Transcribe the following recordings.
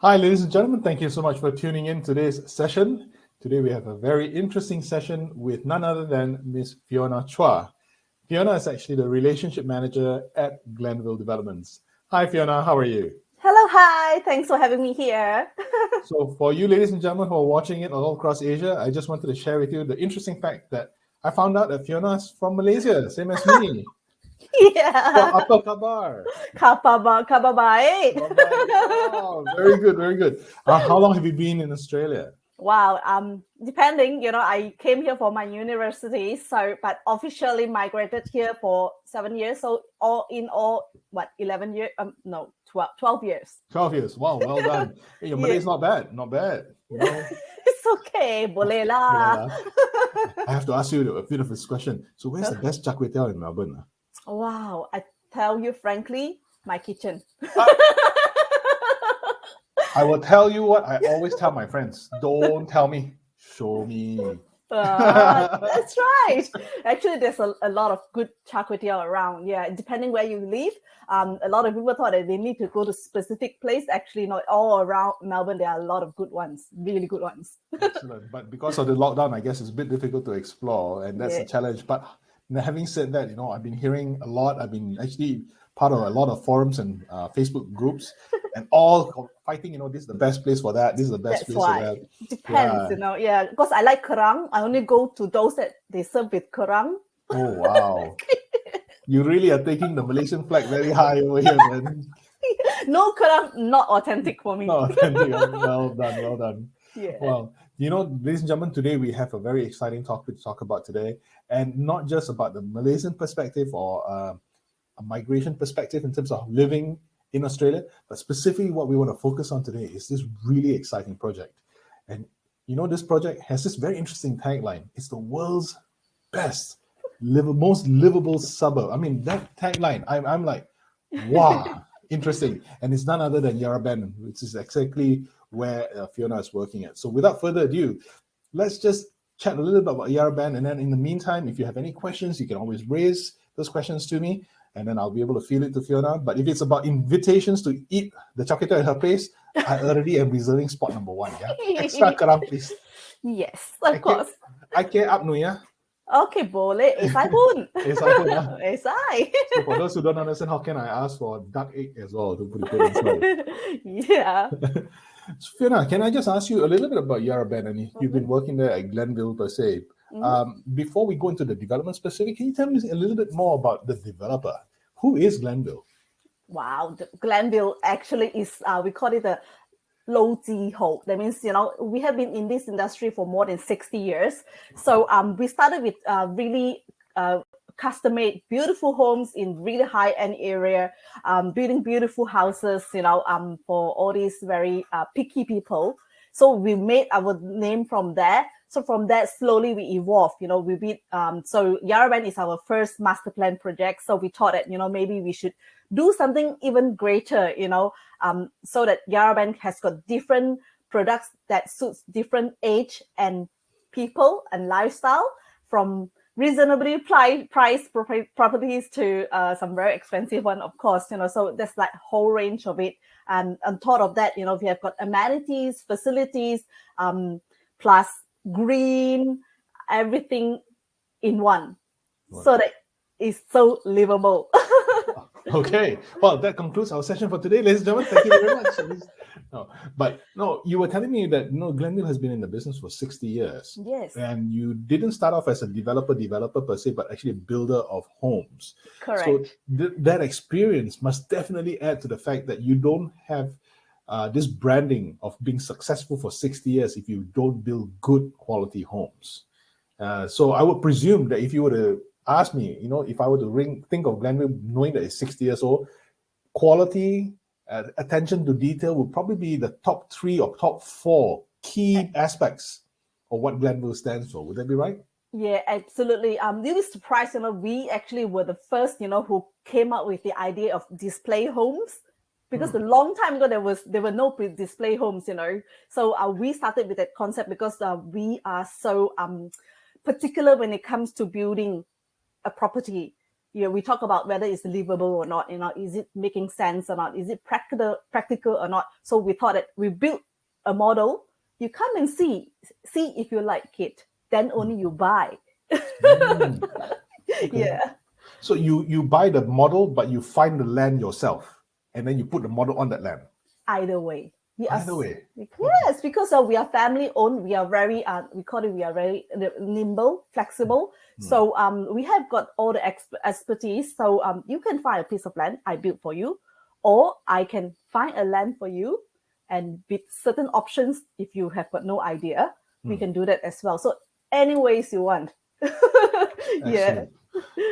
Hi, ladies and gentlemen. Thank you so much for tuning in today's session. Today we have a very interesting session with none other than Miss Fionna Chuah. Fionna is actually the relationship manager at Glenvill Developments. Hi, Fionna. How are you? Hello, hi. Thanks for having me here. So for you, ladies and gentlemen who are watching it all across Asia, I just wanted to share with you the interesting fact that I found out that Fionna is from Malaysia, same as me. Yeah. Apa kabar? Kabar baik. Oh, very good, very good. How long have you been in Australia? Wow. Depending, I came here for my university, but officially migrated here for 7 years. So all in all, 11 years? No, 12 years. 12 years. Wow, well done. Hey, your Malay is not bad. Not bad. It's okay. Boleh Boleh lah. lah. I have to ask you a bit of this question. So where's the best char kway teow in Melbourne? Wow. I tell you frankly, my kitchen. I will tell you what I always tell my friends. Don't tell me. Show me. That's right. Actually, there's a lot of good char kway teow around. Yeah, depending where you live. A lot of people thought that they need to go to specific place. Actually, not all around Melbourne. There are a lot of good ones, really good ones. Excellent. But because of the lockdown, I guess it's a bit difficult to explore, and that's a challenge. But having said that, I've been hearing a lot. I've been actually part of a lot of forums and Facebook groups, and all fighting. This is the best place for that. This is the best place for that. Depends, because I like kerang. I only go to those that they serve with kerang. Oh wow! You really are taking the Malaysian flag very high over here, man. No kerang, not authentic for me. Not authentic. Well done, well done. Yeah. Well, ladies and gentlemen, today we have a very exciting topic to talk about today, and not just about the Malaysian perspective or a migration perspective in terms of living in Australia, but specifically what we want to focus on today is this really exciting project. And this project has this very interesting tagline. It's the world's best, most livable suburb. I mean, that tagline, I'm like, wow, interesting. And it's none other than YarraBend, which is exactly where Fionna is working at. So without further ado, let's just chat a little bit about YarraBend. And then in the meantime, if you have any questions, you can always raise those questions to me, and then I'll be able to field it to Fionna. But if it's about invitations to eat the char kway teow at her place, I already am reserving spot number 1. Yeah, extra kerang, please. Yes, of course. I care up no, yeah. Okay, boleh. Esai pun. Esai pun, huh? Esai. So for those who don't understand, how can I ask for duck egg as well to put it inside? Yeah. So Fionna, can I just ask you a little bit about YarraBend? And you've been working there at Glenvill per se. Before we go into the development specific, can you tell me a little bit more about the developer? Who is Glenvill? Wow, Glenvill actually is, we call it a low Ji Ho. That means, we have been in this industry for more than 60 years. So we started with really custom-made beautiful homes in really high-end area, building beautiful houses, for all these very picky people. So we made our name from there. So from that, slowly we evolved. We built. So YarraBend is our first master plan project. So we thought that maybe we should do something even greater. So that YarraBend has got different products that suits different age and people and lifestyle, from reasonably priced properties to some very expensive one, of course. So there's like whole range of it. And on top of that, we have got amenities, facilities, plus green, everything in one. Right. So that is so livable. Okay, well, that concludes our session for today, ladies and gentlemen. Thank you very much. You were telling me that Glenvill has been in the business for 60 years. Yes. And you didn't start off as a developer per se, but actually a builder of homes. Correct. So that experience must definitely add to the fact that you don't have this branding of being successful for 60 years if you don't build good quality homes. So I would presume that if you were to ask me, if I were to think of Glenvill, knowing that it's 60 years old, quality, attention to detail would probably be the top 3 or top 4 key aspects of what Glenvill stands for. Would that be right? Yeah, absolutely. You'll be surprised, we actually were the first, who came up with the idea of display homes. Because a long time ago, there were no display homes, So we started with that concept because we are so particular when it comes to building a property. we talk about whether it's livable or not. Is it making sense or not? Is it practical or not? So we thought that we built a model. You come and see if you like it. Then only you buy. Okay. Yeah. So you buy the model, but you find the land yourself, and then you put the model on that land. Either way. Either way. Yes, because we are family owned. We are very we are very nimble, flexible. So we have got all the expertise. So you can find a piece of land I built for you, or I can find a land for you, and with certain options, if you have got no idea, we can do that as well. So any ways you want. Yeah.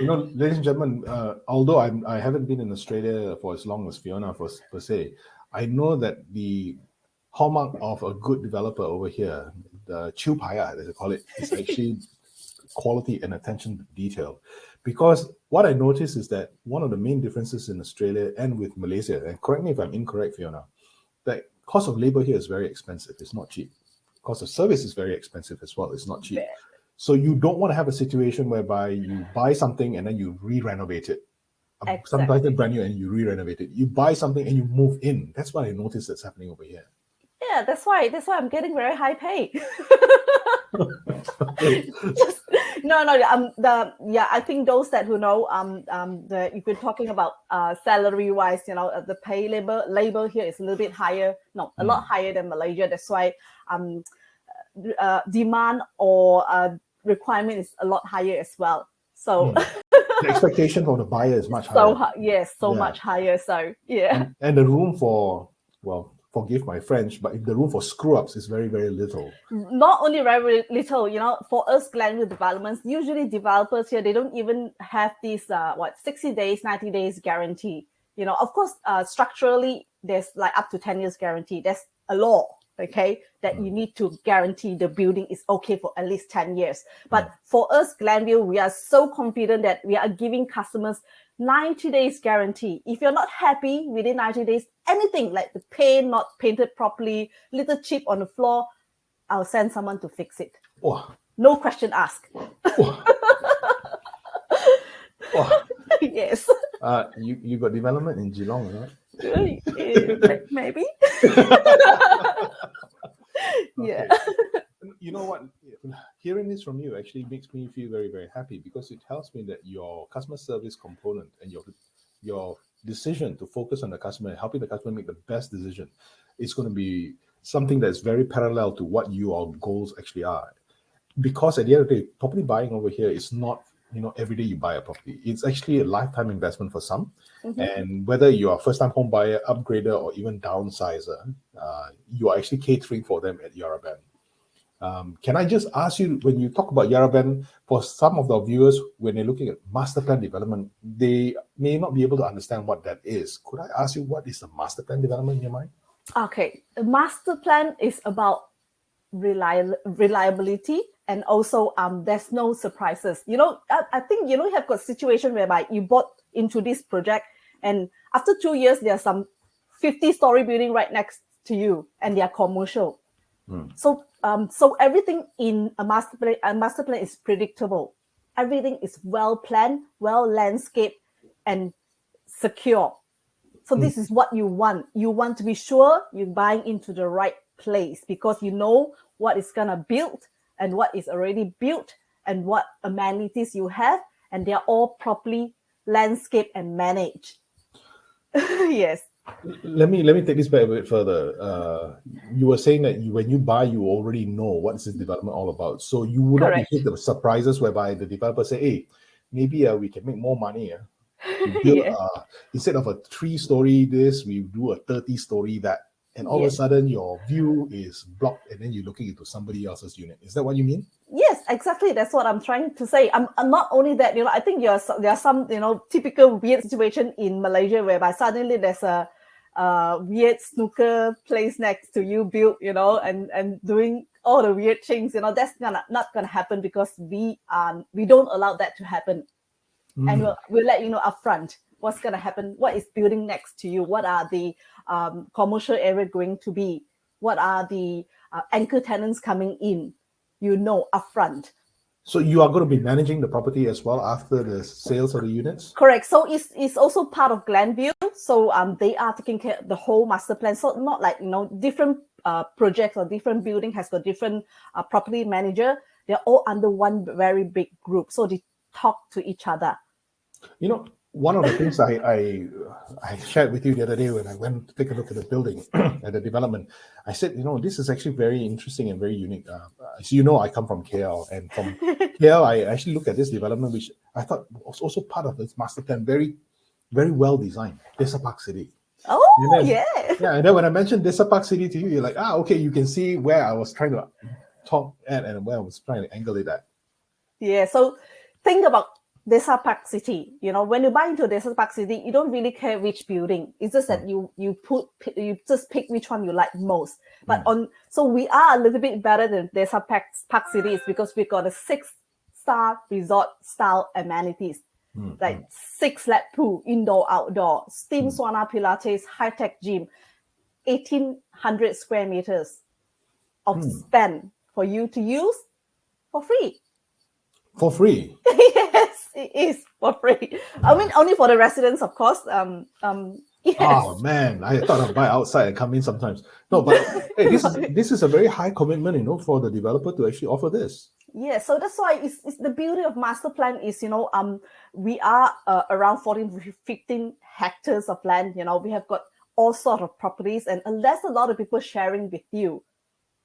Ladies and gentlemen, although I haven't been in Australia for as long as Fionna per se, I know that the hallmark of a good developer over here, the Chuah, as they call it, is actually quality and attention to detail. Because what I noticed is that one of the main differences in Australia and with Malaysia, and correct me if I'm incorrect, Fionna, that cost of labor here is very expensive. It's not cheap. Cost of service is very expensive as well. It's not cheap. So you don't want to have a situation whereby you buy something and then you re-renovate it. Exactly. Sometimes it's brand new and you re-renovate it. You buy something and you move in. That's what I noticed that's happening over here. Yeah, that's why I'm getting very high pay. I think those that who know, if you're talking about salary wise, the pay labor here is a little bit higher, a lot higher than Malaysia. That's why demand or requirement is a lot higher as well. So the expectation from the buyer is much higher. Much higher. So and the room for, well, forgive my French, but the room for screw-ups is very, very little. Not only very little, for us Glenvill developments, usually developers here, they don't even have this 60 days, 90 days guarantee. Of course, structurally, there's like up to 10 years guarantee. That's a law, okay, that you need to guarantee the building is okay for at least 10 years. But for us, Glenvill, we are so confident that we are giving customers 90 days guarantee. If you're not happy within 90 days, anything like the paint not painted properly, little chip on the floor, I'll send someone to fix it. Oh. No question asked. Oh. Oh. Yes. You got development in Geelong, right? Maybe. Yeah. You know what? Hearing this from you actually makes me feel very, very happy, because it tells me that your customer service component and your decision to focus on the customer and helping the customer make the best decision is going to be something that's very parallel to what your goals actually are. Because at the end of the day, property buying over here is not, every day you buy a property. It's actually a lifetime investment for some. And whether you're a first-time home buyer, upgrader, or even downsizer, you are actually catering for them at YarraBend. Can I just ask you, when you talk about YarraBend, for some of the viewers, when they're looking at master plan development, they may not be able to understand what that is. Could I ask you, what is the master plan development in your mind? Okay, the master plan is about reliability, and also there's no surprises. I think you have got a situation whereby you bought into this project, and after 2 years there's some 50-story building right next to you, and they are commercial. So everything in a master plan is predictable. Everything is well planned, well landscaped, and secure. So this is what you want. You want to be sure you're buying into the right place, because you know what is gonna build and what is already built and what amenities you have, and they are all properly landscaped and managed. Yes. Let me take this back a bit further. You were saying that when you buy, you already know what is this development all about. So you would not be hit the surprises whereby the developer say, "Hey, maybe we can make more money. We build, instead of a 3-story this, we do a 30-story that." And all of a sudden, your view is blocked, and then you're looking into somebody else's unit. Is that what you mean? Yes, exactly. That's what I'm trying to say. I'm not only that. I think there are some typical weird situation in Malaysia whereby suddenly there's a weird snooker place next to you built, and doing all the weird things. That's not gonna happen, because we don't allow that to happen, and we'll let you know upfront what's gonna happen, what is building next to you, what are the commercial area going to be, what are the anchor tenants coming in, upfront. So you are going to be managing the property as well after the sales of the units? Correct. So it's also part of Glenvill. So they are taking care of the whole master plan. So not like, different projects or different building has got different property manager. They're all under one very big group. So they talk to each other. One of the things I shared with you the other day when I went to take a look at the building, at the development, I said, this is actually very interesting and very unique. As you know, I come from KL, and from KL, I actually look at this development, which I thought was also part of this master plan, very, very well designed. Desa Park City. Oh, then, yeah. Yeah, and then when I mentioned Desa Park City to you, you're like, okay, you can see where I was trying to talk at and where I was trying to angle it at. Yeah, so think about Desa Park City. When you buy into Desa Park City, you don't really care which building. It's just that you just pick which one you like most. But so we are a little bit better than Desa Park City because we've got a 6-star resort style amenities. Like 6-lap pool, indoor, outdoor, steam sauna, Pilates, high-tech gym, 1,800 square meters of span for you to use for free. For free? Yes, it is for free. I mean, only for the residents, of course. Yes. Oh man, I thought I'd buy outside and come in sometimes. No, but hey, this is a very high commitment, for the developer to actually offer this. Yeah, so that's why it's the beauty of master plan is, we are around 14 to 15 hectares of land. We have got all sorts of properties, and there's a lot of people sharing with you.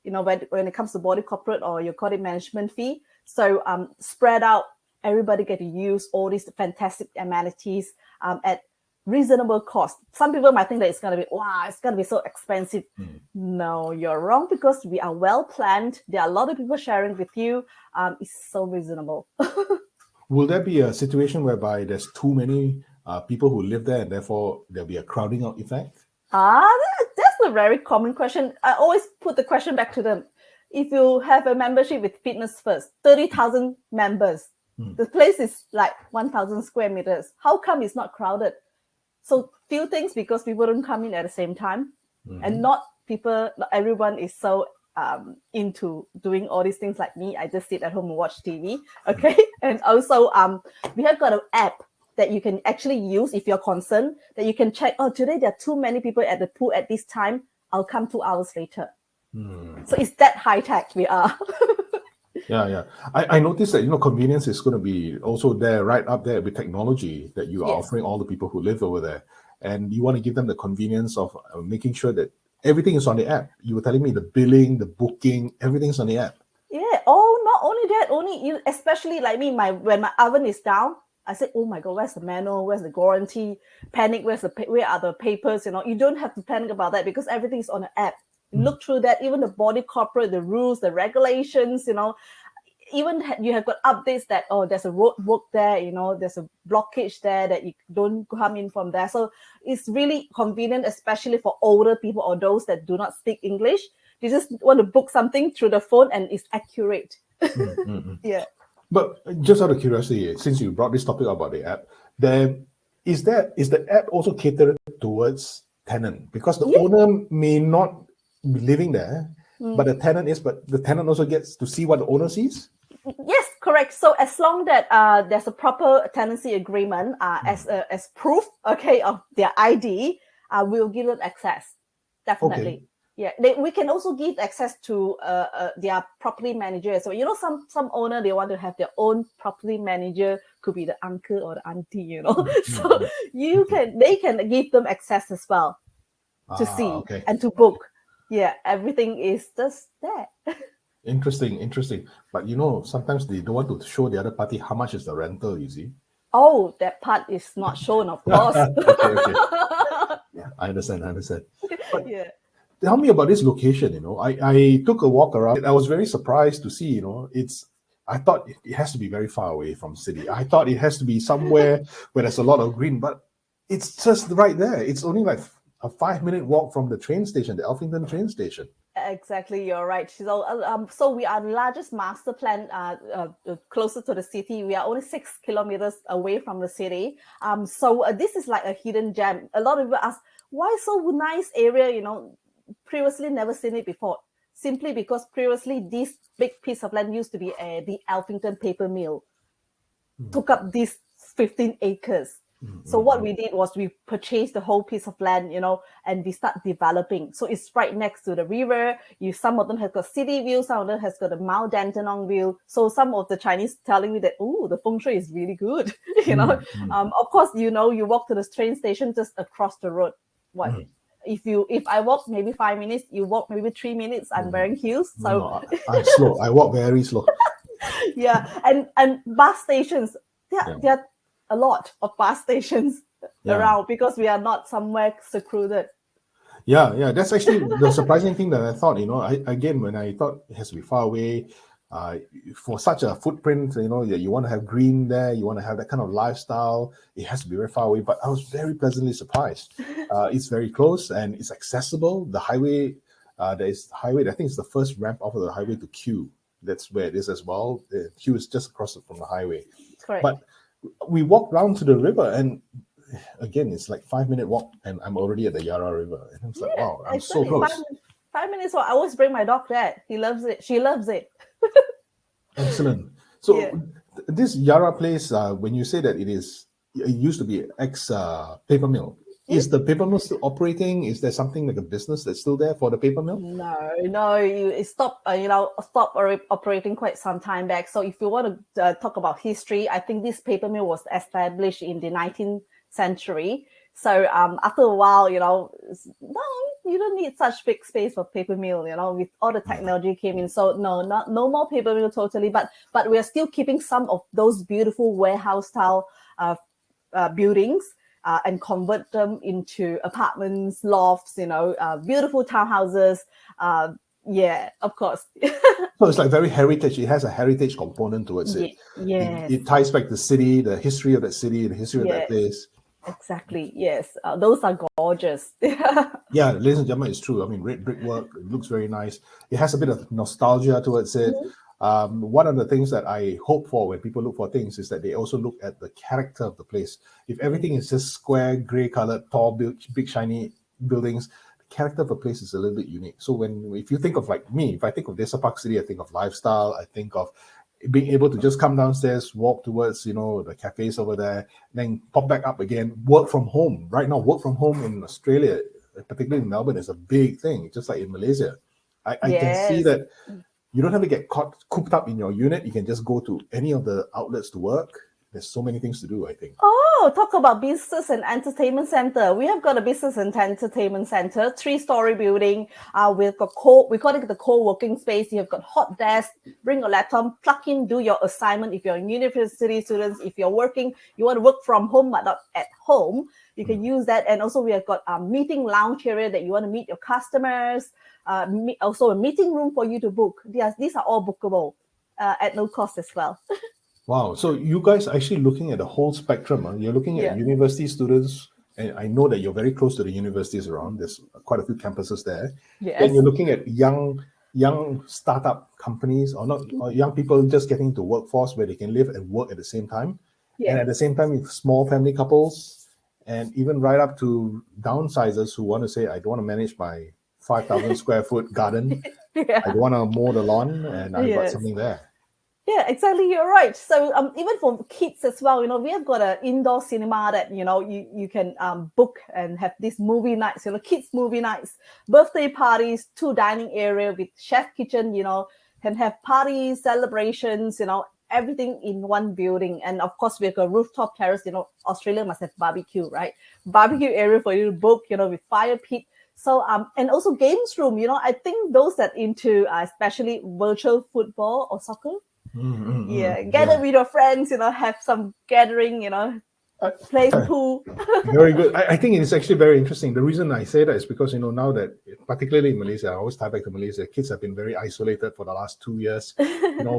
When it comes to body corporate or your credit management fee. So spread out, everybody get to use all these fantastic amenities at reasonable cost. Some people might think that it's going to be so expensive. No, you're wrong, because we are well planned. There are a lot of people sharing with you. It's so reasonable. Will there be a situation whereby there's too many people who live there and therefore there'll be a crowding out effect? That's a very common question. I always put the question back to them. If you have a membership with Fitness First, 30,000 members, the place is like 1,000 square meters. How come it's not crowded? So few things, because people don't come in at the same time, and not everyone is so into doing all these things like me. I just sit at home and watch TV. Okay. And also we have got an app that you can actually use if you're concerned, that you can check, today there are too many people at the pool at this time, I'll come 2 hours later. So it's that high tech we are. Yeah. I noticed that, convenience is going to be also there, right up there with technology that you are offering all the people who live over there. And you want to give them the convenience of making sure that everything is on the app. You were telling me the billing, the booking, everything's on the app. Yeah. Not only that, especially like me, when my oven is down, I said, oh my God, where's the manual? Where's the warranty? Panic, where are the papers? You don't have to panic about that because everything is on the app. Look through that, even the body corporate, the rules, the regulations, even you have got updates that, there's a road work there, there's a blockage there that you don't come in from there. So it's really convenient, especially for older people or those that do not speak English. You just want to book something through the phone and it's accurate. Yeah. But just out of curiosity, since you brought this topic about the app, is the app also catered towards tenant? Because the owner may not be living there, but the tenant is, but the tenant also gets to see what the owner sees? Yes, correct. So as long that there's a proper tenancy agreement as proof, of their ID, we'll give them access. Definitely. Okay. Yeah, we can also give access to their property manager. So some owner, they want to have their own property manager, could be the uncle or the auntie, So they can give them access as well to see and to book. Yeah, everything is just there. Interesting. But sometimes they don't want to show the other party how much is the rental, you see. Oh, that part is not shown, of course. Okay. Yeah, I understand. But tell me about this location. I took a walk around. I was very surprised to see, I thought it has to be very far away from city. I thought it has to be somewhere where there's a lot of green, but it's just right there. It's only like a 5-minute walk from the train station, the Elphington train station. Exactly, you're right. So we are the largest master plan closer to the city. We are only 6 kilometers away from the city. So this is like a hidden gem. A lot of people ask, why so nice area? Previously never seen it before. simply because previously this big piece of land used to be the Alphington paper mill. Took up these 15 acres. So what we did was we purchased the whole piece of land, and we start developing. So it's right next to the river. Some of them have got city view, some of them has got a Mount Dandenong view. So some of the Chinese telling me that, the feng shui is really good. Of course, you walk to the train station just across the road. If I walk maybe 5 minutes, you walk maybe 3 minutes. I'm wearing heels, so no, I'm slow. I walk very slow. Yeah, and bus stations. There are a lot of bus stations around because we are not somewhere secluded. Yeah, that's actually the surprising thing that I thought. When I thought it has to be far away, for such a footprint, you want to have green there, you want to have that kind of lifestyle. It has to be very far away. But I was very pleasantly surprised. It's very close and it's accessible. The highway, there is highway. I think it's the first ramp off of the highway to Kew. That's where it is as well. The Kew is just across from the highway. Correct. But we walked down to the river, and again, it's like 5-minute walk, and I'm already at the Yarra River. And I was like, wow, I'm so close. 5 minutes walk. I always bring my dog there. He loves it. She loves it. Excellent. So this Yarra place, when you say that it used to be ex-paper mill, is the paper mill still operating? Is there something like a business that's still there for the paper mill? No, it stopped. Stopped operating quite some time back. So if you want to talk about history, I think this paper mill was established in the 19th century. So after a while, you don't need such big space for paper mill. With all the technology came in. So no more paper mill totally. But we are still keeping some of those beautiful warehouse style buildings. And convert them into apartments, lofts, beautiful townhouses. Of course. So it's like very heritage. It has a heritage component towards it. Yes. It ties back the city, the history of that city, the history of that place. Exactly. Yes. Those are gorgeous. Yeah, ladies and gentlemen, it's true. I mean, red brickwork. It looks very nice. It has a bit of nostalgia towards it. One of the things that I hope for when people look for things is that they also look at the character of the place. If everything is just square, grey-colored, tall, big, shiny buildings, the character of a place is a little bit unique. So if you think of like me, if I think of Desa Park City, I think of lifestyle. I think of being able to just come downstairs, walk towards, the cafes over there, then pop back up again, work from home. Right now, work from home in Australia, particularly in Melbourne, is a big thing, just like in Malaysia. I can see that. You don't have to get cooped up in your unit. You can just go to any of the outlets to work. There's so many things to do, I think. Oh, talk about business and entertainment center. We have got a business and entertainment center, 3-story building. We've got we call it the co-working space. You've got hot desk. Bring your laptop, plug in, do your assignment. If you're university students, if you're working, you want to work from home but not at home, you can use that. And also we have got a meeting lounge area that you want to meet your customers. Also a meeting room for you to book. These are all bookable at no cost as well. Wow. So you guys are actually looking at the whole spectrum. Huh? You're looking at university students, and I know that you're very close to the universities around. There's quite a few campuses there. Yes. And you're looking at young startup companies or young people just getting into workforce where they can live and work at the same time. Yes. And at the same time, small family couples, and even right up to downsizers who want to say, I don't want to manage my 5,000 square foot garden. I want to mow the lawn, and I've got something there. Yeah, exactly. You're right. So even for kids as well, we have got an indoor cinema that, you can book and have these movie nights, kids movie nights, birthday parties, 2 dining area with chef kitchen, can have parties, celebrations, everything in one building. And of course, we've got rooftop terrace, Australia must have barbecue, right? Barbecue area for you to book, with fire pit. So, and also games room, I think those that into especially virtual football or soccer, gather with your friends, have some gathering, play pool. Very good. I think it's actually very interesting. The reason I say that is because, now that, particularly in Malaysia, I always tie back to Malaysia, kids have been very isolated for the last 2 years,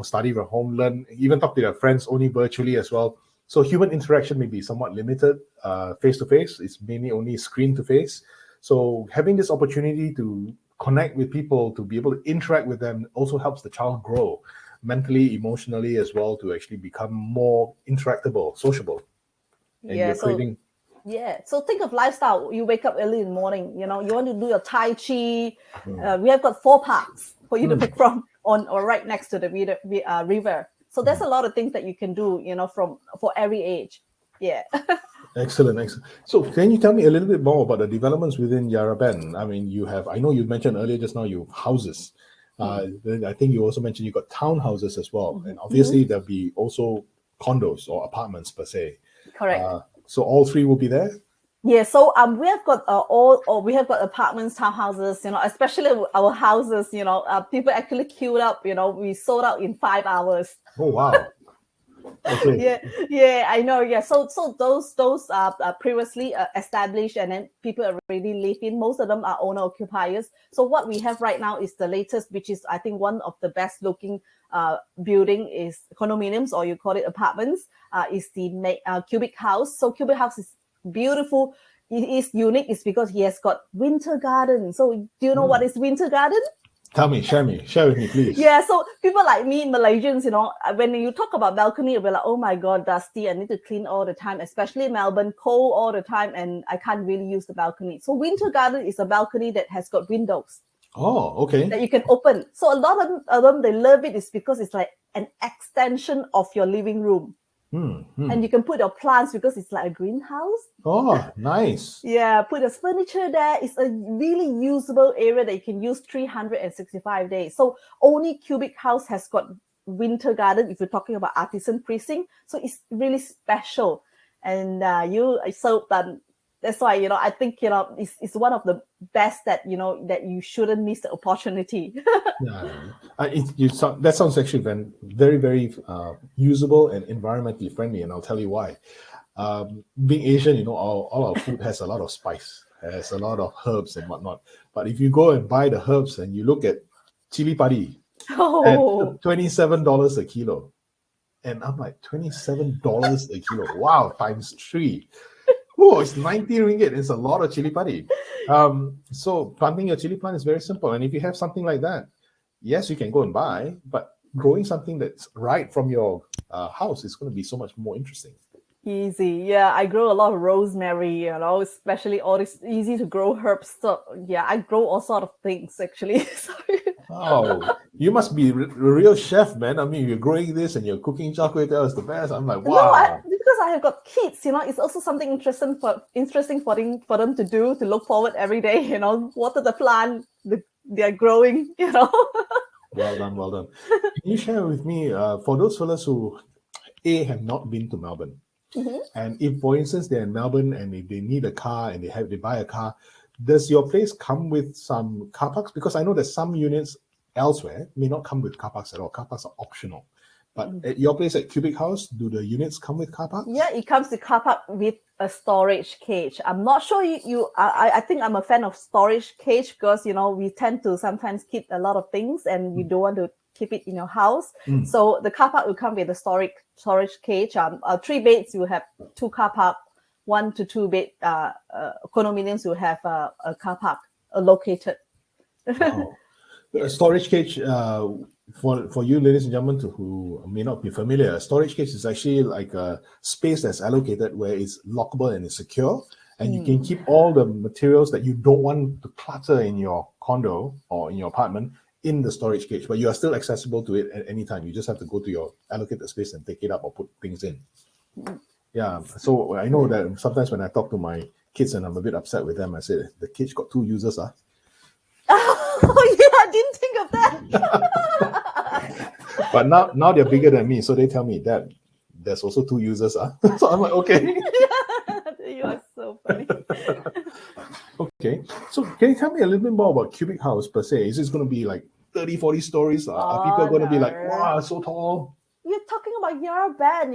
study from home, learn, even talk to their friends only virtually as well. So human interaction may be somewhat limited, face-to-face. It's mainly only screen-to-face. So having this opportunity to connect with people, to be able to interact with them, also helps the child grow mentally, emotionally as well, to actually become more interactable, sociable. And you're creating Yeah. So think of lifestyle. You wake up early in the morning, you want to do your Tai Chi. We have got 4 parks for you to pick from on or right next to the river. So there's a lot of things that you can do, for every age. Yeah. Excellent. So can you tell me a little bit more about the developments within YarraBend? I mean, I know you mentioned earlier just now, you have houses. Then I think you also mentioned you got townhouses as well. And obviously there'll be also condos or apartments per se. Correct. So all 3 will be there? Yeah, so we have got we have got apartments, townhouses, especially our houses, people actually queued up, we sold out in 5 hours. Oh, wow. Okay. Yeah, I know. Yeah, so those are previously established, and then people already live in. Most of them are owner occupiers. So what we have right now is the latest, which is I think one of the best looking building is condominiums, or you call it apartments. Is the cubic house. So cubic house is beautiful. It is unique. It's because he has got winter garden. So do you know what is winter garden? Tell me, share with me, please. Yeah, so people like me, Malaysians, when you talk about balcony, you'll be like, oh my God, dusty, I need to clean all the time, especially Melbourne, cold all the time, and I can't really use the balcony. So winter garden is a balcony that has got windows. Oh, okay. That you can open. So a lot of them, they love it is because it's like an extension of your living room. And you can put your plants because it's like a greenhouse. Oh, nice. Yeah, put your furniture there. It's a really usable area that you can use 365 days. So only cubic house has got winter garden if you're talking about artisan precinct. So it's really special. And that's why, I think, it's one of the best that, that you shouldn't miss the opportunity. That sounds actually very, very usable and environmentally friendly. And I'll tell you why. Being Asian, all our food has a lot of spice, has a lot of herbs and whatnot. But if you go and buy the herbs and you look at chili padi at $27 a kilo. And I'm like, $27 a kilo. Wow, times 3. Oh, it's 90 ringgit. It's a lot of chili padi. So planting your chili plant is very simple. And if you have something like that, yes, you can go and buy, but growing something that's right from your house is going to be so much more interesting. Easy. Yeah, I grow a lot of rosemary, especially all these easy to grow herbs. So yeah, I grow all sort of things actually. Oh, you must be a real chef, man. I mean, you're growing this and you're cooking char kway teow is the best. I'm like, wow. No, because I have got kids, it's also something interesting for them to do, to look forward every day, water the plant, they're growing, Well done. Can you share with me, for those fellas who have not been to Melbourne, and if, for instance, they're in Melbourne and if they need a car and they buy a car, does your place come with some car parks? Because I know that some units elsewhere may not come with car parks at all. Car parks are optional. But at your place at Cubic House, do the units come with car parks? Yeah, it comes with car park with a storage cage. I'm not sure I think I'm a fan of storage cage because, we tend to sometimes keep a lot of things and you don't want to keep it in your house. So the car park will come with a storage cage. 3 beds, you have 2 car park. 1 to 2 bed condominiums will have a car park located. Wow. A storage cage, for you ladies and gentlemen who may not be familiar, a storage cage is actually like a space that's allocated where it's lockable and it's secure, and you can keep all the materials that you don't want to clutter in your condo or in your apartment in the storage cage, but you are still accessible to it at any time. You just have to go to your allocated space and take it up or put things in. Yeah, so I know that sometimes when I talk to my kids and I'm a bit upset with them, I say, the cage got 2 users, Oh, yeah, I didn't think of that. But now they're bigger than me, so they tell me that there's also 2 users. So I'm like, okay. You are so funny. Okay, so can you tell me a little bit more about Cubic House per se? Is this going to be like 30, 40 stories? Are people going to be like, wow, so tall? We're talking about YarraBend,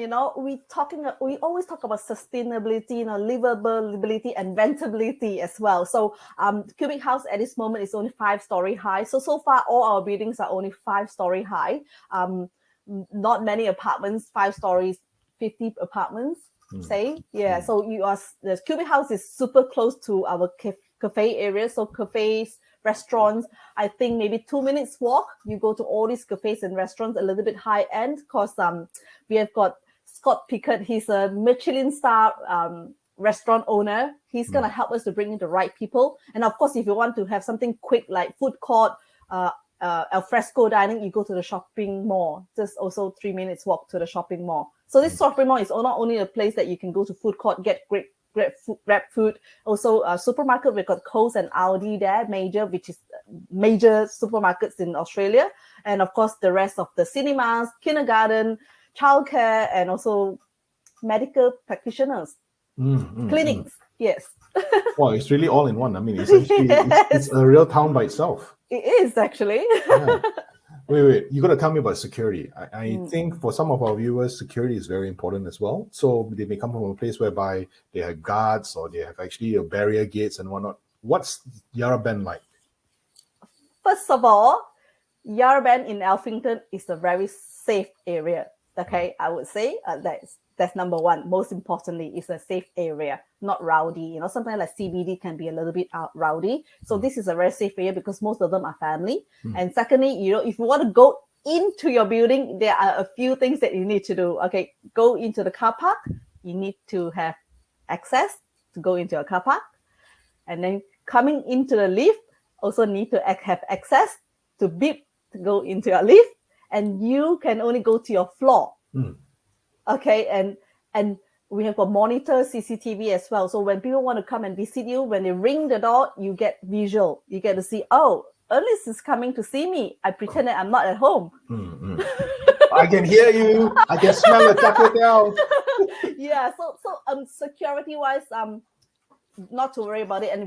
we always talk about sustainability, livability and rentability as well. So Cubic House at this moment is only 5-story high. So far all our buildings are only 5-story high. Not many apartments, 5 stories, 50 apartments, say. Yeah, so the Cubic House is super close to our cafe area. So cafes, restaurants, I think maybe 2 minutes walk, you go to all these cafes and restaurants, a little bit high end, because we have got Scott Pickett. He's a Michelin star restaurant owner. He's gonna help us to bring in the right people. And of course, if you want to have something quick like food court, al fresco dining, you go to the shopping mall. Just also 3 minutes walk to the shopping mall. So this shopping mall is not only a place that you can go to food court, get great grab food. Also, supermarket, we've got Coles and Aldi there, which is major supermarkets in Australia. And of course, the rest of the cinemas, kindergarten, childcare, and also medical practitioners, clinics. Yes. Well, it's really all in one. I mean, essentially, it's a real town by itself. It is actually. Yeah. Wait. You got to tell me about security. I think for some of our viewers, security is very important as well. So they may come from a place whereby they have guards or they have actually a barrier gates and whatnot. What's YarraBend like? First of all, YarraBend in Alphington is a very safe area. Okay, I would say that's number one. Most importantly, it's a safe area, not rowdy. You know, sometimes like CBD can be a little bit rowdy. So this is a very safe area because most of them are family. And secondly, you know, if you want to go into your building, there are a few things that you need to do. Okay, go into the car park. You need to have access to go into a car park. And then coming into the lift, also need to have access to beep to go into your lift. And you can only go to your floor. Okay, and we have a monitor CCTV as well. So when people want to come and visit you, when they ring the door, you get visual. You get to see, oh, Ernest is coming to see me. I pretend that I'm not at home. I can hear you. I can smell the chocolate now. Yeah. So security wise, not to worry about it. And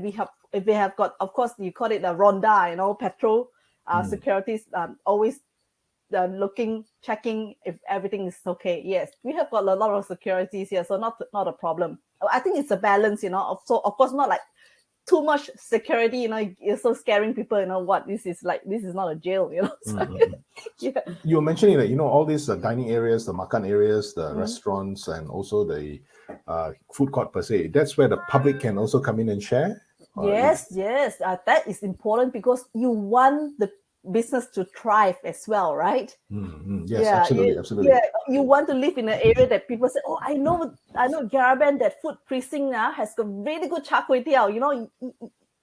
if we have got, of course, you call it a ronda, you know, patrol securities always. Looking, checking if everything is okay. Yes, we have got a lot of securities here, so not a problem. I think it's a balance, you know. So of course, not like too much security, you know. You're so scaring people, you know. What this is not a jail, you know. So, yeah. You were mentioning that, you know, all these dining areas, the makan areas, the restaurants, and also the food court per se. That's where the public can also come in and share. Yes. That is important because you want the business to thrive as well, right? Yes, absolutely. Yeah, you want to live in an area that people say, oh, I know YarraBend, that food precinct now has got really good char kway teow. You know,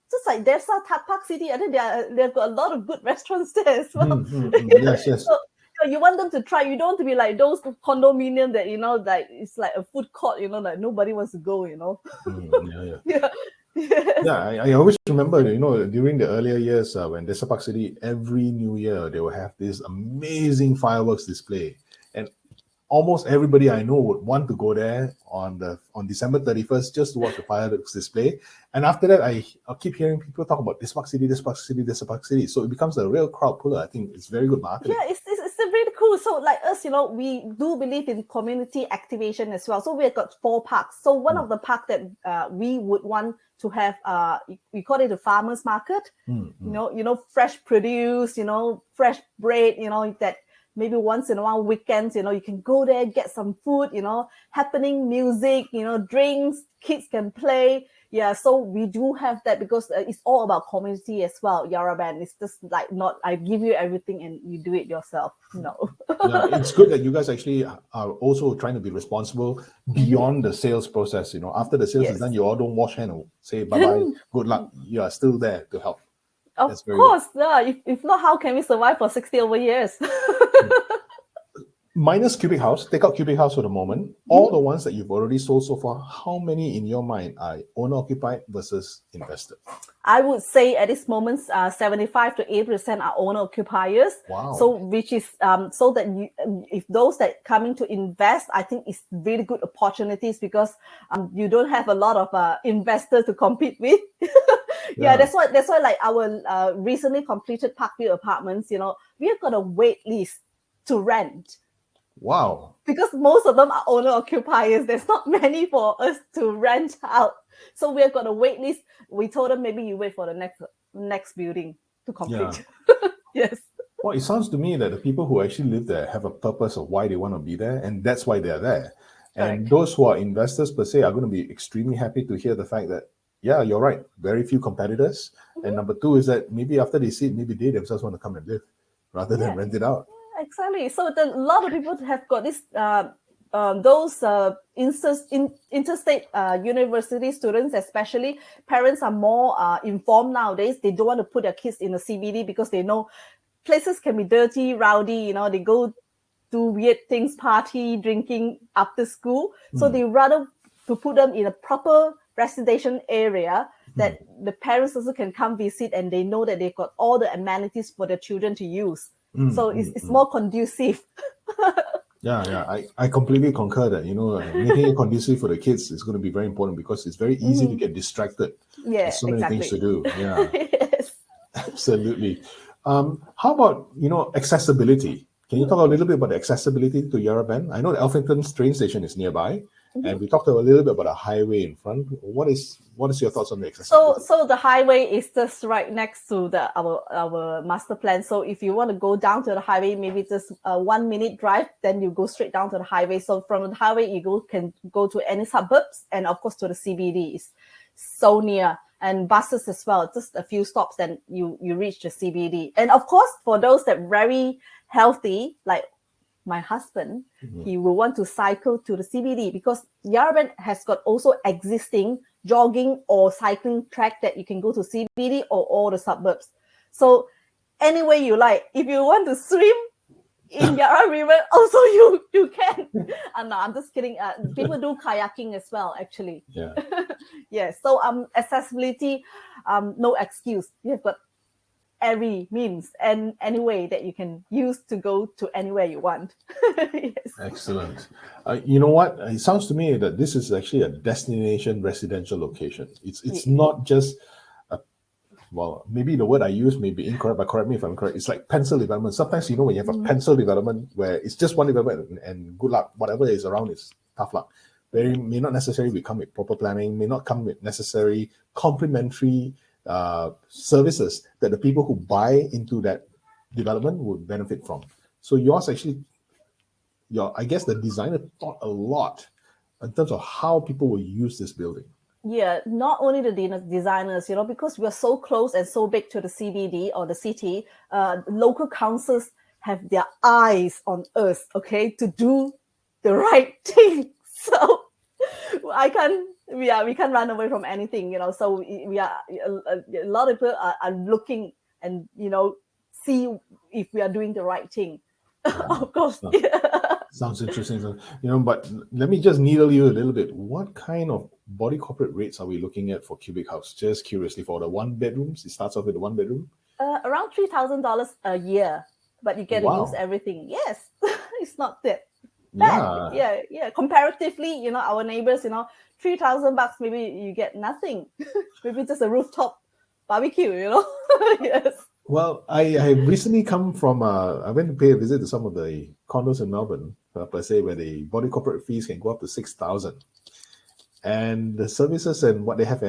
just like there's South Park City, and then they've got a lot of good restaurants there as well. Yes. So, you want them to try. You don't want to be like those condominium that, you know, like it's like a food court, you know, like nobody wants to go, you know. Yeah. Yes. Yeah, I always remember, you know, during the earlier years when Desa Park City, every New Year they will have this amazing fireworks display, and almost everybody I know would want to go there on December 31st just to watch the fireworks display. And after that, I'll keep hearing people talk about Desa Park City. So it becomes a real crowd puller. I think it's very good marketing. Yeah, it's really cool. So like us, you know, we do believe in community activation as well. So we've got 4 parks. So one of the parks that we would want to have, we call it the farmers market. You know, fresh produce, you know, fresh bread, you know, that maybe once in a while weekends, you know, you can go there, get some food, you know, happening music, you know, drinks, kids can play. Yeah, so we do have that because it's all about community as well. YarraBend, it's just like not I give you everything and you do it yourself. No. Yeah, it's good that you guys actually are also trying to be responsible beyond the sales process. You know, after the sales is done, you all don't wash hand and say bye-bye, good luck. You are still there to help. Of course, yeah. If not, how can we survive for 60 over years? Minus Cubic House, take out Cubic House for the moment. All the ones that you've already sold so far, how many in your mind are owner-occupied versus invested? I would say at this moment, 75 to 80% are owner-occupiers. Wow. So which is so that if those that coming to invest, I think it's really good opportunities because you don't have a lot of investors to compete with. Yeah, that's why like our recently completed Parkview apartments, you know, we have got a wait list to rent. Wow. Because most of them are owner occupiers. There's not many for us to rent out. So we've got a wait list. We told them maybe you wait for the next building to complete. Yeah. Yes. Well, it sounds to me that the people who actually live there have a purpose of why they want to be there, and that's why they're there. And those who are investors per se are going to be extremely happy to hear the fact that, yeah, you're right, very few competitors. And number 2 is that maybe after they see it, maybe they themselves want to come and live rather than rent it out. Exactly. So a lot of people have got this those interstate university students, especially, parents are more informed nowadays. They don't want to put their kids in the CBD because they know places can be dirty, rowdy. They go do weird things, party, drinking after school. So they rather to put them in a proper residential area that the parents also can come visit, and they know that they've got all the amenities for their children to use. So it's more conducive. Yeah, I completely concur that, making it conducive for the kids is going to be very important, because it's very easy to get distracted. Yeah, There's so many things to do. Yeah, Yes. absolutely. How about, accessibility? Can you talk a little bit about the accessibility to YarraBend? I know the Alphington train station is nearby, and we talked a little bit about a highway in front. What is your thoughts on the accessibility? So the highway is just right next to our master plan. So if you want to go down to the highway, maybe just a 1 minute drive, then you go straight down to the highway. So from the highway, you can go to any suburbs, and of course to the CBDs. So near. And buses as well, just a few stops, then you reach the CBD. And of course, for those that very healthy, like my husband, he will want to cycle to the CBD, because YarraBend has got also existing jogging or cycling track that you can go to CBD or all the suburbs. So anyway you like, if you want to swim in Yarra River, also you can. No, I'm just kidding. People do kayaking as well, actually. Yeah. Yeah. So accessibility, no excuse. You have got every means and any way that you can use to go to anywhere you want. Yes. Excellent. You know what? It sounds to me that this is actually a destination residential location. It's not just well, maybe the word I use may be incorrect, but correct me if I'm correct. It's like pencil development. Sometimes, when you have a pencil development where it's just one development and good luck, whatever is around is tough luck. They may not necessarily come with proper planning, may not come with necessary complementary services that the people who buy into that development would benefit from. So yours actually, I guess the designer thought a lot in terms of how people will use this building. Yeah, not only the designers, because we're so close and so big to the CBD or the city, local councils have their eyes on us, okay, to do the right thing. So we can't run away from anything, so we are, a lot of people are looking and, see if we are doing the right thing. Of course. Sounds interesting. But let me just needle you a little bit. What kind of body corporate rates are we looking at for cubic house? Just curiously, for the one bedrooms, it starts off with the one bedroom? Around $3,000 a year, but you get to use everything. Yes, it's not that bad. Yeah. Comparatively, our neighbors, $3,000, maybe you get nothing. Maybe just a rooftop barbecue, Yes. Well, I recently come from, I went to pay a visit to some of the condos in Melbourne, per se, where the body corporate fees can go up to $6,000. And the services and what they have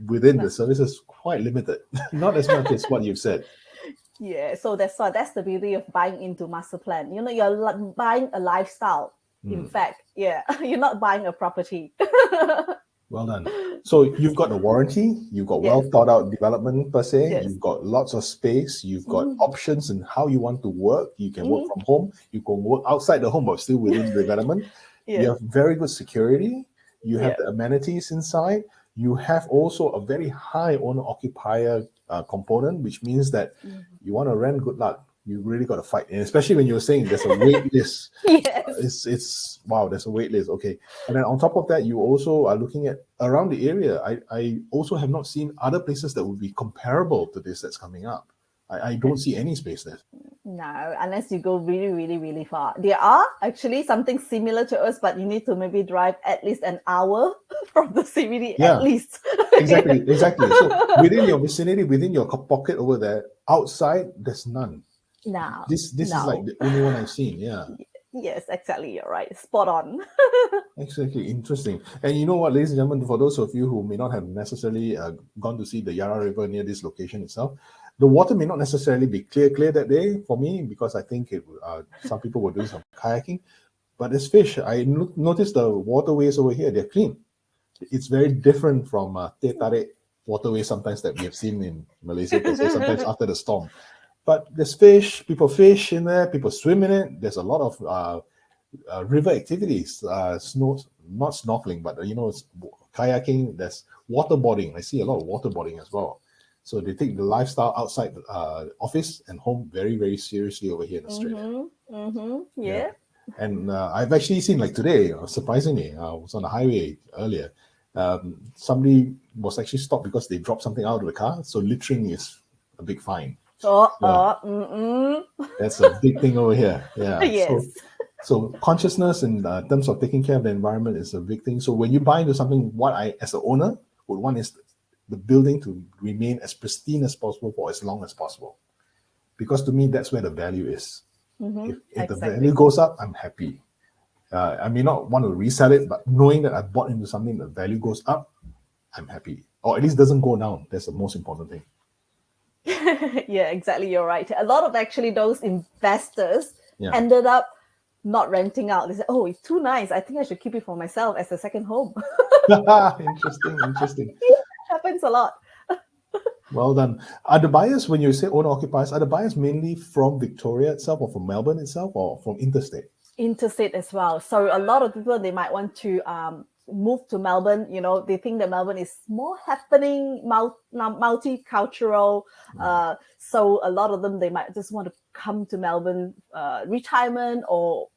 within the services quite limited, not as much as what you've said. Yeah, so that's the beauty of buying into master plan. You're buying a lifestyle. In fact, yeah, you're not buying a property. Well done. So you've got the warranty, you've got well thought out development per se, you've got lots of space, you've got options in how you want to work. You can work from home, you can work outside the home, but still within the development. You have very good security, you have the amenities inside, you have also a very high owner-occupier component, which means that you want to rent, good luck. You really got to fight, and especially when you're saying there's a wait list. Yes. It's wow, there's a wait list. Okay, and then on top of that, you also are looking at around the area. I also have not seen other places that would be comparable to this that's coming up. I don't see any space there. No, unless you go really, really, really far. There are actually something similar to us, but you need to maybe drive at least an hour from the CBD at least. Exactly. So within your vicinity, within your pocket over there, outside, there's none. No. This is like the only one I've seen. Yeah. Yes, exactly. You're right. Spot on. Exactly. Interesting. And you know what, ladies and gentlemen, for those of you who may not have necessarily gone to see the Yarra River near this location itself, the water may not necessarily be clear that day for me, because I think some people were doing some kayaking, but there's fish. I noticed the waterways over here, they're clean. It's very different from Teh Tarik waterways sometimes that we have seen in Malaysia, sometimes after the storm. But there's fish, people fish in there, people swim in it. There's a lot of river activities, not snorkeling, but kayaking. There's waterboarding. I see a lot of waterboarding as well. So they take the lifestyle outside office and home very, very seriously over here in Australia. Yeah. And I've actually seen, like today, surprisingly, I was on the highway earlier. Somebody was actually stopped because they dropped something out of the car. So littering is a big fine. That's a big thing over here. Yeah. Yes. So consciousness in terms of taking care of the environment is a big thing. So when you buy into something, what I, as an owner, would want is the building to remain as pristine as possible for as long as possible. Because to me, that's where the value is. If the value goes up, I'm happy. I may not want to resell it, but knowing that I bought into something, the value goes up, I'm happy. Or at least doesn't go down. That's the most important thing. Yeah, exactly. You're right. A lot of actually those investors ended up not renting out. They said, "Oh, it's too nice. I think I should keep it for myself as a second home." Interesting. Yeah, happens a lot. Well done. Are the buyers, when you say owner-occupiers, are the buyers mainly from Victoria itself or from Melbourne itself or from interstate? Interstate as well. So a lot of people, they might want to move to Melbourne. They think that Melbourne is more happening, multicultural. So a lot of them, they might just want to come to Melbourne, retirement or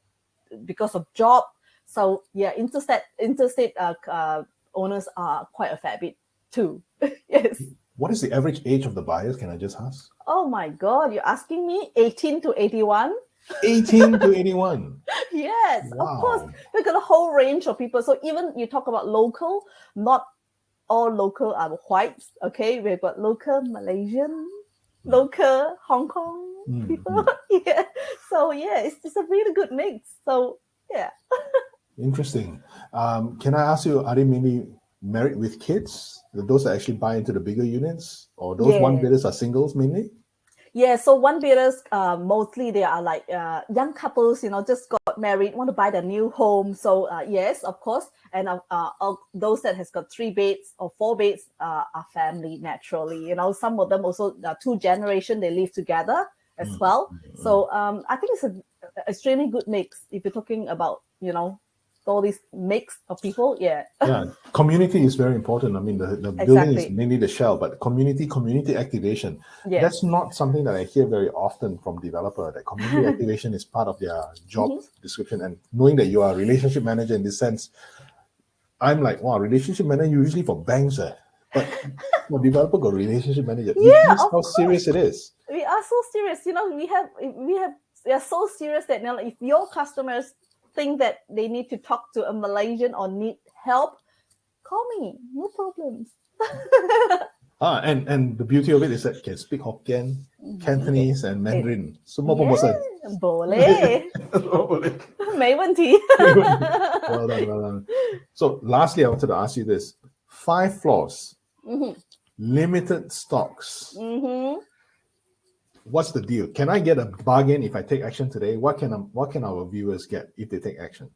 because of job. So yeah, interstate owners are quite a fair bit too. Yes. What is the average age of the buyers? Can I just ask? Oh my God, you're asking me 18 to 81? 18 to 81. Yes, wow. Of course. We've got a whole range of people. So even you talk about local, not all local are whites. Okay, we've got local Malaysian, local Hong Kong people. Yeah. So yeah, it's a really good mix. So yeah. Interesting. Can I ask you, are they mainly married with kids? Those that actually buy into the bigger units, or those one bidders are singles mainly? Yeah, so one bidders, mostly they are like young couples, just got married, want to buy their new home. So yes, of course. And those that has got 3 beds or 4 beds are family naturally. Some of them also 2 generations, they live together as well. So I think it's a extremely good mix if you're talking about, all these mix of people. Yeah. Community is very important. I mean, the building is mainly the shell, but community activation, that's not something that I hear very often from developer. That community activation is part of their job description. And knowing that you are a relationship manager in this sense, I'm like, wow, relationship manager usually for banks, but for developer got relationship manager. Yeah, how serious it is. We are so serious. We are so serious that if your customers think that they need to talk to a Malaysian or need help, call me. No problems. And the beauty of it is that you can speak Hokkien, Cantonese, and Mandarin. So boleh. May 问题. Well done. So lastly, I wanted to ask you this: 5 floors, limited stocks. What's the deal? Can I get a bargain if I take action today? What can our viewers get if they take action?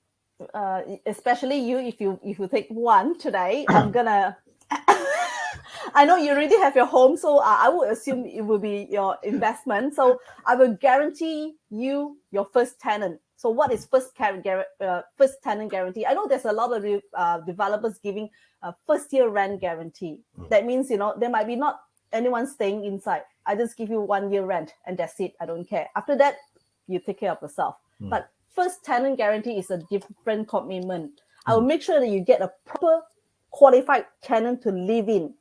Especially you, if you take one today, I'm gonna. I know you already have your home, so I would assume it will be your investment. So I will guarantee you your first tenant. So what is first tenant guarantee? I know there's a lot of developers giving a first year rent guarantee. That means there might be not anyone staying inside. I just give you 1 year rent and that's it. I don't care. After that, you take care of yourself. But first tenant guarantee is a different commitment. I will make sure that you get a proper qualified tenant to live in.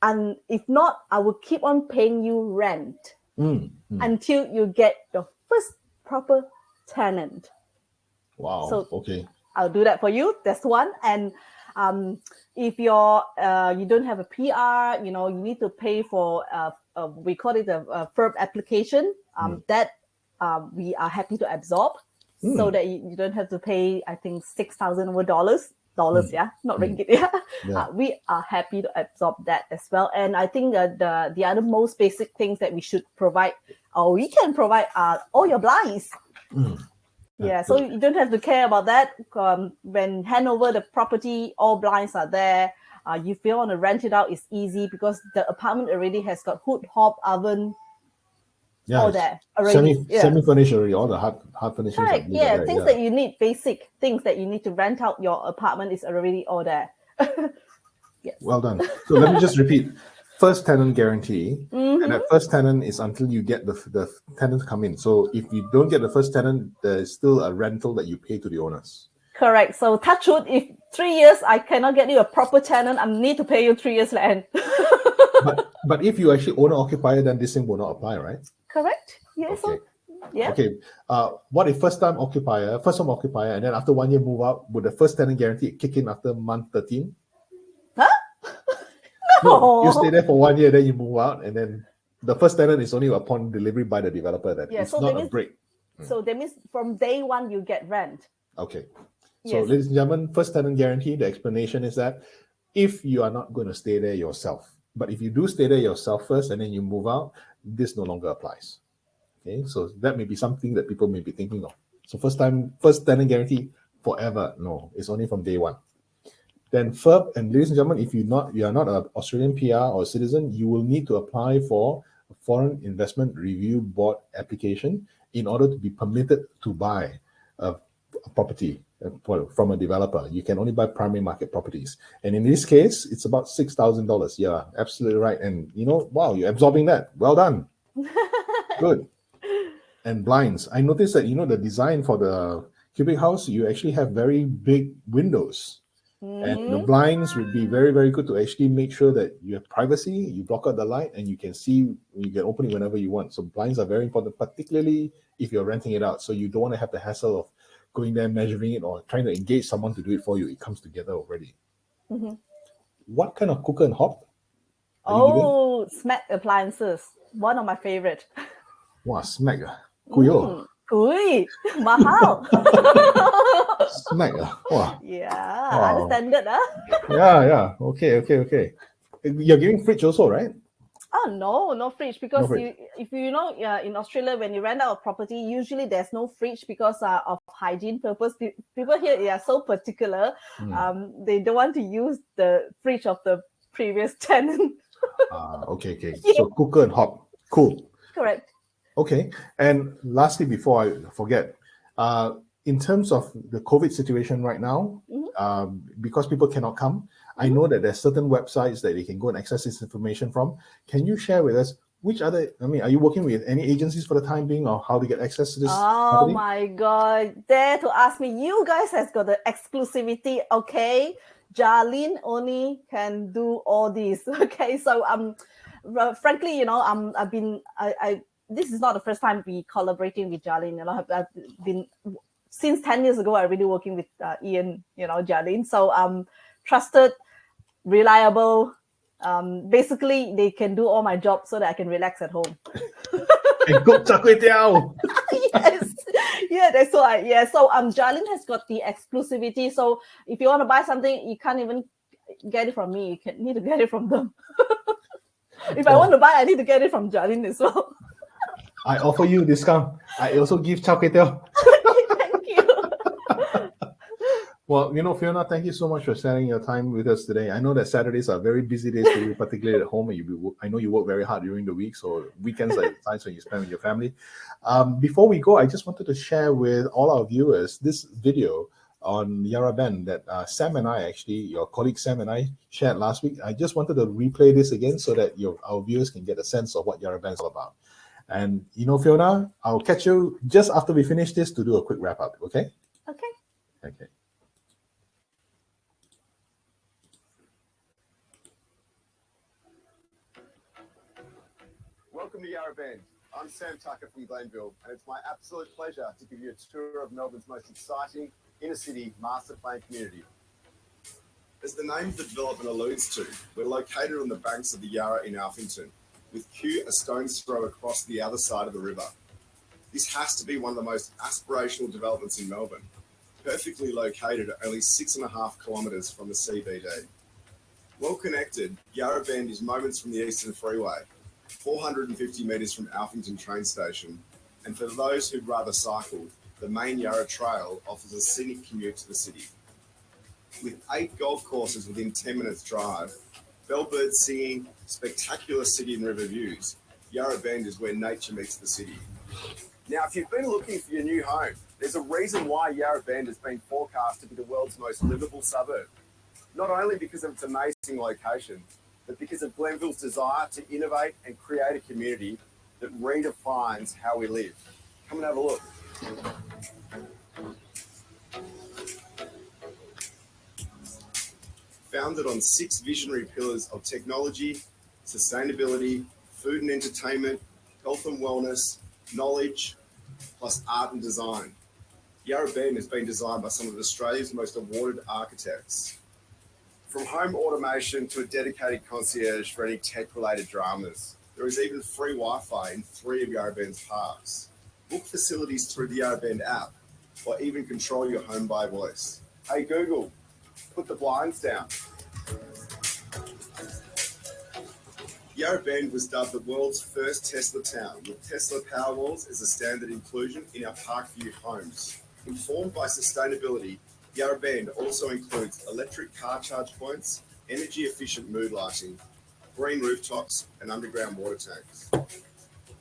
And if not, I will keep on paying you rent until you get your first proper tenant. Wow. So, okay. I'll do that for you. That's one. And if you don't have a PR, you need to pay for we call it a FERB application. That we are happy to absorb, so that you don't have to pay. I think $6,000 not ringgit. We are happy to absorb that as well. And I think the other most basic things that we should provide, or we can provide, are all your blinds. Yeah, so you don't have to care about that. When hand over the property, all blinds are there. If you want to rent it out, it's easy because the apartment already has got hood, hob, oven. all there already. Semi-furnished already. All the hard furnishings. Correct. Yeah, things that you need, basic things that you need to rent out your apartment is already all there. Yes. Well done. So let me just repeat. First tenant guarantee, and that first tenant is until you get the tenants come in. So if you don't get the first tenant, there's still a rental that you pay to the owners. Correct. So touch wood, if 3 years I cannot get you a proper tenant, I need to pay you 3 years rent. but if you actually owner occupier, then this thing will not apply, right? Correct. Yes. Okay. Yeah. Okay. What if first home occupier, and then after 1 year move out, would the first tenant guarantee kick in after month 13? Huh? No, you stay there for 1 year, then you move out, and then the first tenant is only upon delivery by the developer. That it's not a break. So that means from day one you get rent. Okay. So, ladies and gentlemen, first tenant guarantee, the explanation is that if you are not going to stay there yourself, but if you do stay there yourself first and then you move out, this no longer applies. Okay, so that may be something that people may be thinking of. So first tenant guarantee forever. No, it's only from day one. Then FIRB, and ladies and gentlemen, if you are not an Australian PR or citizen, you will need to apply for a Foreign Investment Review Board application in order to be permitted to buy a property from a developer. You can only buy primary market properties. And in this case, it's about $6,000. Yeah, absolutely right. And wow, you're absorbing that. Well done. Good. And blinds. I noticed that, the design for the cubic house, you actually have very big windows. And the blinds would be very, very good to actually make sure that you have privacy, you block out the light, and you can see, you can open it whenever you want. So blinds are very important, particularly if you're renting it out. So you don't want to have the hassle of going there, measuring it, or trying to engage someone to do it for you. It comes together already. What kind of cooker and hob? Smack appliances. One of my favorite. Wow, Smack. Kuyo. Kui. Mahal. Smack. Wow. Yeah, understand. Yeah. Okay. You're giving fridge also, right? Oh, no fridge, because No fridge. if you know, in Australia, when you rent out a property, usually there's no fridge because of hygiene purpose. People here are so particular. They don't want to use the fridge of the previous tenant. Okay. So cooker and hob. Cool. Correct. Okay. And lastly, before I forget, in terms of the COVID situation right now, because people cannot come, I know that there's certain websites that they can go and access this information from. Can you share with us are you working with any agencies for the time being, or how to get access to this? Oh my God, dare to ask me. You guys has got the exclusivity, okay? Jarlene only can do all this, okay? So frankly, this is not the first time we collaborating with Jarlene. I've been, since 10 years ago, I'm really working with Ian, Jarlene. So trusted, reliable. Basically, they can do all my jobs so that I can relax at home. And cook char kway teow. Yes. Yeah, that's why. Yeah. So Jarlene has got the exclusivity. So if you want to buy something, you can't even get it from me. You need to get it from them. If I want to buy, I need to get it from Jarlene as well. I offer you discount. I also give char kway teow. Thank you. Well, Fiona, thank you so much for sharing your time with us today. I know that Saturdays are very busy days for you, particularly at home. And I know you work very hard during the week, so weekends are times when you spend with your family. Before we go, I just wanted to share with all our viewers this video on YarraBend that Sam and I, actually, your colleague Sam and I, shared last week. I just wanted to replay this again so that our viewers can get a sense of what YarraBend is all about. And, Fiona, I'll catch you just after we finish this to do a quick wrap-up, okay? Okay. Welcome to YarraBend. I'm Sam Tucker from Glenvill, and it's my absolute pleasure to give you a tour of Melbourne's most exciting inner-city master plan community. As the name of the development alludes to, we're located on the banks of the Yarra in Alphington, with Kew a stone's throw across the other side of the river. This has to be one of the most aspirational developments in Melbourne, perfectly located at only 6.5 kilometres from the CBD. Well connected, YarraBend is moments from the Eastern Freeway, 450 metres from Alphington train station, and for those who'd rather cycle, the main Yarra Trail offers a scenic commute to the city. With 8 golf courses within 10 minutes drive, bellbirds singing, spectacular city and river views, YarraBend is where nature meets the city. Now, if you've been looking for your new home, there's a reason why YarraBend has been forecast to be the world's most livable suburb. Not only because of its amazing location, but because of Glenville's desire to innovate and create a community that redefines how we live. Come and have a look. Founded on 6 visionary pillars of technology, sustainability, food and entertainment, health and wellness, knowledge, plus art and design. YarraBend has been designed by some of Australia's most awarded architects. From home automation to a dedicated concierge for any tech-related dramas, there is even free Wi-Fi in 3 of YarraBend's parks. Book facilities through the YarraBend app, or even control your home by voice. Hey Google, put the blinds down. YarraBend was dubbed the world's first Tesla town, with Tesla Powerwalls as a standard inclusion in our Parkview homes. Informed by sustainability, YarraBend also includes electric car charge points, energy-efficient mood lighting, green rooftops, and underground water tanks.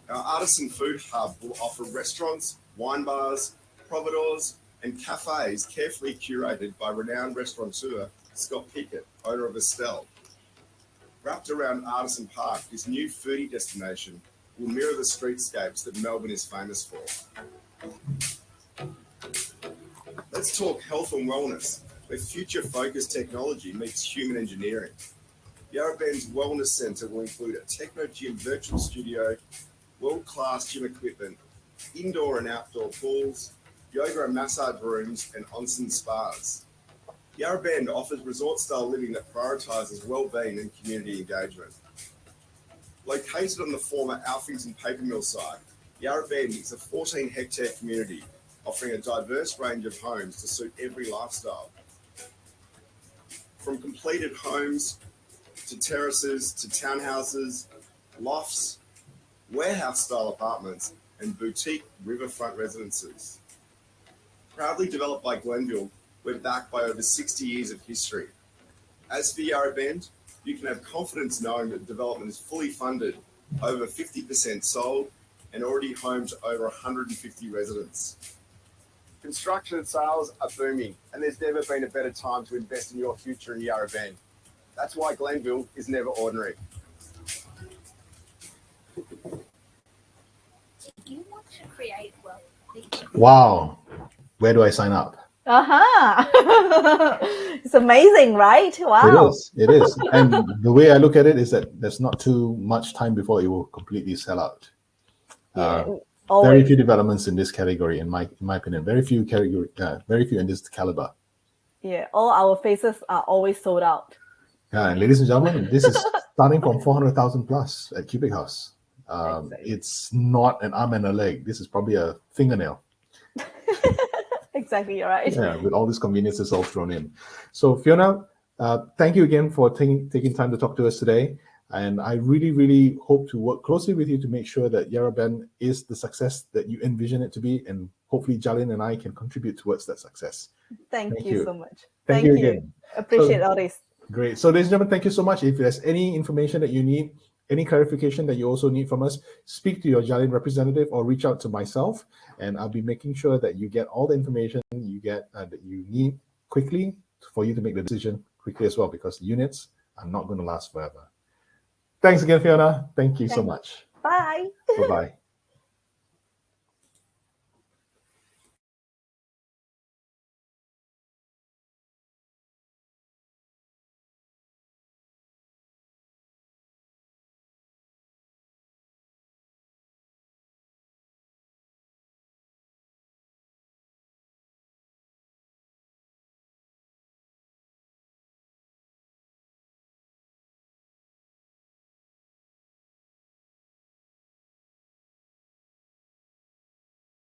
Our artisan food hub will offer restaurants, wine bars, providors, and cafes carefully curated by renowned restaurateur Scott Pickett, owner of Estelle. Wrapped around Artisan Park, this new foodie destination will mirror the streetscapes that Melbourne is famous for. Let's talk health and wellness, where future-focused technology meets human engineering. YarraBend's Wellness Centre will include a techno gym virtual studio, world-class gym equipment, indoor and outdoor pools, yoga and massage rooms, and onsen spas. YarraBend offers resort-style living that prioritises well-being and community engagement. Located on the former Alphington paper mill site, YarraBend is a 14-hectare community offering a diverse range of homes to suit every lifestyle. From completed homes to terraces to townhouses, lofts, warehouse-style apartments, and boutique riverfront residences. Proudly developed by Glenvill, we're backed by over 60 years of history. As for YarraBend, you can have confidence knowing that development is fully funded, over 50% sold, and already home to over 150 residents. Construction and sales are booming, and there's never been a better time to invest in your future in YarraBend. That's why Glenvill is never ordinary. Do you want to create wealth? Wow. Where do I sign up? It's amazing, right? Wow. It is. And the way I look at it is that there's not too much time before it will completely sell out. Very few developments in this category, in my opinion. Very few in this caliber. Yeah, all our faces are always sold out. And ladies and gentlemen, this is starting from 400,000 plus at Cubic House. Exactly. It's not an arm and a leg. This is probably a fingernail. Exactly, you're right. Yeah, with all these conveniences all thrown in. So Fiona, thank you again for taking time to talk to us today. And I really, really hope to work closely with you to make sure that YarraBend is the success that you envision it to be. And hopefully Jalin and I can contribute towards that success. Thank you so much. Thank you again. Appreciate all this. Great. So ladies and gentlemen, thank you so much. If there's any information that you need, any clarification that you also need from us, speak to your Jalin representative or reach out to myself, and I'll be making sure that you get all the information you get that you need quickly for you to make the decision quickly as well, because units are not going to last forever. Thanks again, Fiona. Thank you so much. Bye. Bye-bye.